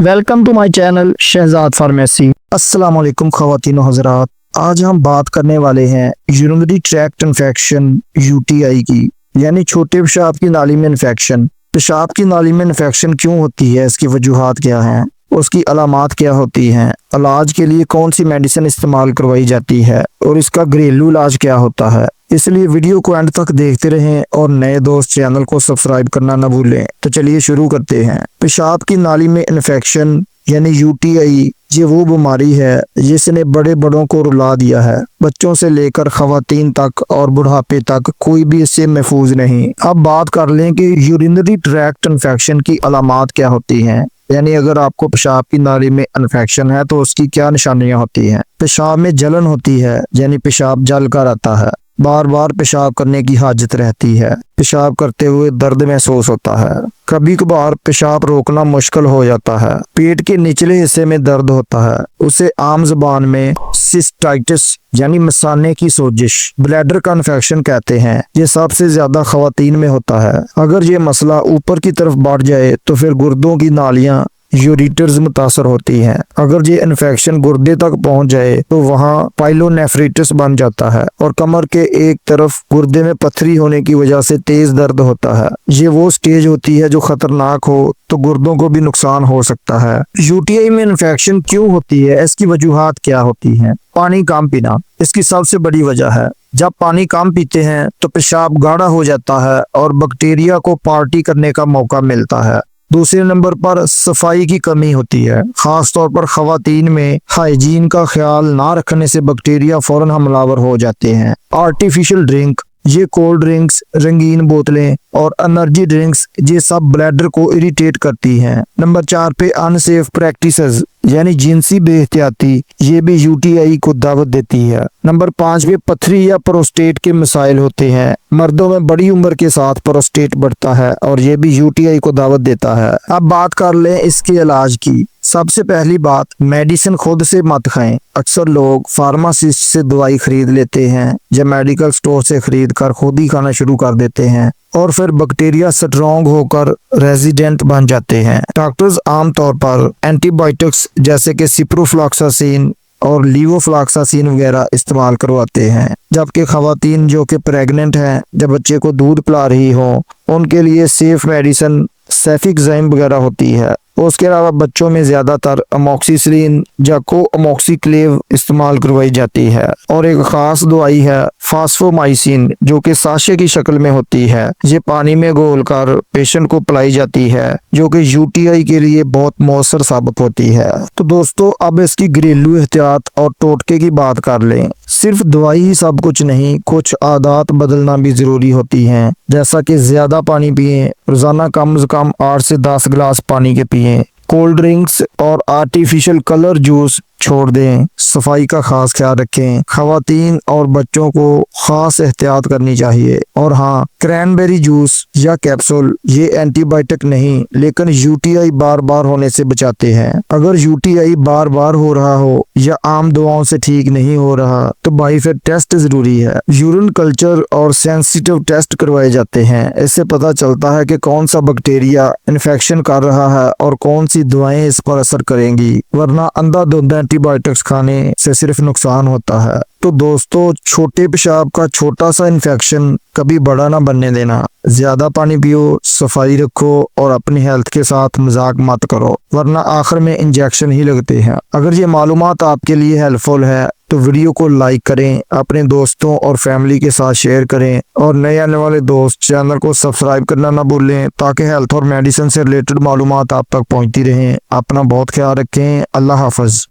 Welcome to my channel Shahzad pharmacy. अस्सलाम वालेकुम ख़वातीन व हज़रात। आज हम बात करने वाले हैं यूरिनरी ट्रैक्ट इन्फेक्शन यूटीआई की, यानी छोटे पेशाब की नाली में इन्फेक्शन। पेशाब की नाली में इन्फेक्शन क्यों होती है, इसकी वजूहात क्या हैं, उसकी अलामात क्या होती हैं, इलाज के लिए कौन सी मेडिसिन इस्तेमाल करवाई जाती है और इसका घरेलू इलाज क्या होता है। इसलिए वीडियो को एंड तक देखते रहें और नए दोस्त चैनल को सब्सक्राइब करना न भूलें। तो चलिए शुरू करते हैं। पेशाब की नाली में इन्फेक्शन यानी यूटीआई ये वो बीमारी है जिसने बड़े बड़ों को रुला दिया है। बच्चों से लेकर खवातीन तक और बुढ़ापे तक कोई भी इससे महफूज नहीं। अब बात कर लें कि यूरिनरी ट्रैक्ट इन्फेक्शन की अलामात क्या होती हैं, यानी अगर आपको पेशाब की नाली में इन्फेक्शन है तो उसकी क्या निशानियां होती हैं। पेशाब में जलन होती है, यानी पेशाब जल कर आता है। बार बार पेशाब करने की हाजत रहती है। पेशाब करते हुए दर्द महसूस होता है। कभी कभार पेशाब रोकना मुश्किल हो जाता है। पेट के निचले हिस्से में दर्द होता है, उसे आम जुबान में सिस्टाइटिस यानी मसाने की सोजिश, ब्लैडर का इन्फेक्शन कहते हैं। ये सबसे ज्यादा खवातीन में होता है। अगर ये मसला ऊपर की तरफ बढ़ जाए तो फिर गुर्दों की नालियां यूरिटर्स मुतासर होती हैं। अगर ये इन्फेक्शन गुर्दे तक पहुंच जाए तो वहाँ पाइलोनेफ्रिटिस बन जाता है और कमर के एक तरफ गुर्दे में पथरी होने की वजह से तेज दर्द होता है। ये वो स्टेज होती है जो खतरनाक हो तो गुर्दों को भी नुकसान हो सकता है। यूटीआई में इन्फेक्शन क्यों होती है, इसकी वजूहात क्या होती हैं। पानी कम पीना इसकी सबसे बड़ी वजह है। जब पानी कम पीते हैं तो पेशाब गाढ़ा हो जाता है और बैक्टीरिया को पार्टी करने का मौका मिलता है। दूसरे नंबर पर सफाई की कमी होती है, खास तौर पर खवातीन में हाइजीन का ख्याल ना रखने से बैक्टीरिया फौरन हमलावर हो जाते हैं। आर्टिफिशियल ड्रिंक, ये कोल्ड ड्रिंक्स, रंगीन बोतलें और एनर्जी ड्रिंक्स ये सब ब्लैडर को इरिटेट करती हैं। नंबर 4 पे अनसेफ प्रैक्टिसेस यानी जिनसी बेहतियाती, ये भी यूटीआई को दावत देती है। नंबर 5 पे पथरी या प्रोस्टेट के मसाइल होते हैं। मर्दों में बड़ी उम्र के साथ प्रोस्टेट बढ़ता है और ये भी यूटीआई को दावत देता है। अब बात कर लें इसके इलाज की। सबसे पहली बात, मेडिसिन खुद से मत खाएं। अक्सर लोग फार्मासिस्ट से दवाई खरीद लेते हैं या मेडिकल स्टोर से खरीद कर खुद ही खाना शुरू कर देते हैं और फिर बैक्टीरिया स्ट्रॉन्ग होकर रेजिडेंट बन जाते हैं। डॉक्टर्स आमतौर पर एंटीबायोटिक्स जैसे कि सिप्रोफ्लॉक्सासिन और लीवोफ्लॉक्सासिन वगैरह इस्तेमाल करवाते हैं, जबकि खवातीन जो कि प्रेग्नेंट हैं, जब बच्चे को दूध पिला रही हो, उनके लिए सेफ मेडिसिन सेफिक्साइम वगैरह होती है। उसके अलावा बच्चों में ज्यादातर अमोक्सिसिलिन या कोअमोक्सिक्लेव इस्तेमाल करवाई जाती है और एक खास दवाई है फास्फोमाइसिन जो कि साशे की शक्ल में होती है। ये पानी में घोलकर पेशेंट को पिलाई जाती है, जो कि यूटीआई के लिए बहुत मौसर साबित होती है। तो दोस्तों, अब इसकी घरेलू एहतियात और टोटके की बात कर लें। सिर्फ दवाई ही सब कुछ नहीं, कुछ आदत बदलना भी जरूरी होती हैं, जैसा कि ज्यादा पानी पिएं, रोजाना कम से कम 8 से 10 गिलास पानी के पिएं, कोल्ड ड्रिंक्स और आर्टिफिशियल कलर जूस छोड़ दें, सफाई का खास ख्याल रखें। खवातीन और बच्चों को खास एहतियात करनी चाहिए। और हाँ, क्रैनबेरी जूस या कैप्सूल ये एंटीबायोटिक नहीं, लेकिन यूटीआई बार बार होने से बचाते हैं। अगर यूटीआई बार बार हो रहा हो या आम दवाओं से ठीक नहीं हो रहा तो भाई फिर टेस्ट जरूरी है। यूरिन कल्चर और सेंसिटिव टेस्ट करवाए जाते हैं। इससे पता चलता है कि कौन सा बैक्टीरिया इन्फेक्शन कर रहा है और कौन सी दवाएं इस पर असर करेंगी, वरना अंधाधुंध एंटीबायोटिक्स खाने से सिर्फ नुकसान होता है। तो दोस्तों, छोटे पेशाब का छोटा सा इन्फेक्शन कभी बड़ा ना बनने देना। ज्यादा पानी पियो, सफाई रखो और अपनी हेल्थ के साथ मजाक मत करो, वरना आखिर में इंजेक्शन ही लगते हैं। अगर ये मालूमात आपके लिए हेल्पफुल है तो वीडियो को लाइक करें, अपने दोस्तों और फैमिली के साथ शेयर करें और नए आने वाले दोस्त चैनल को सब्सक्राइब करना ना भूलें, ताकि हेल्थ और मेडिसिन से रिलेटेड मालूमात आप तक पहुंचती रहें। अपना बहुत ख्याल रखें। अल्लाह हाफ़िज़।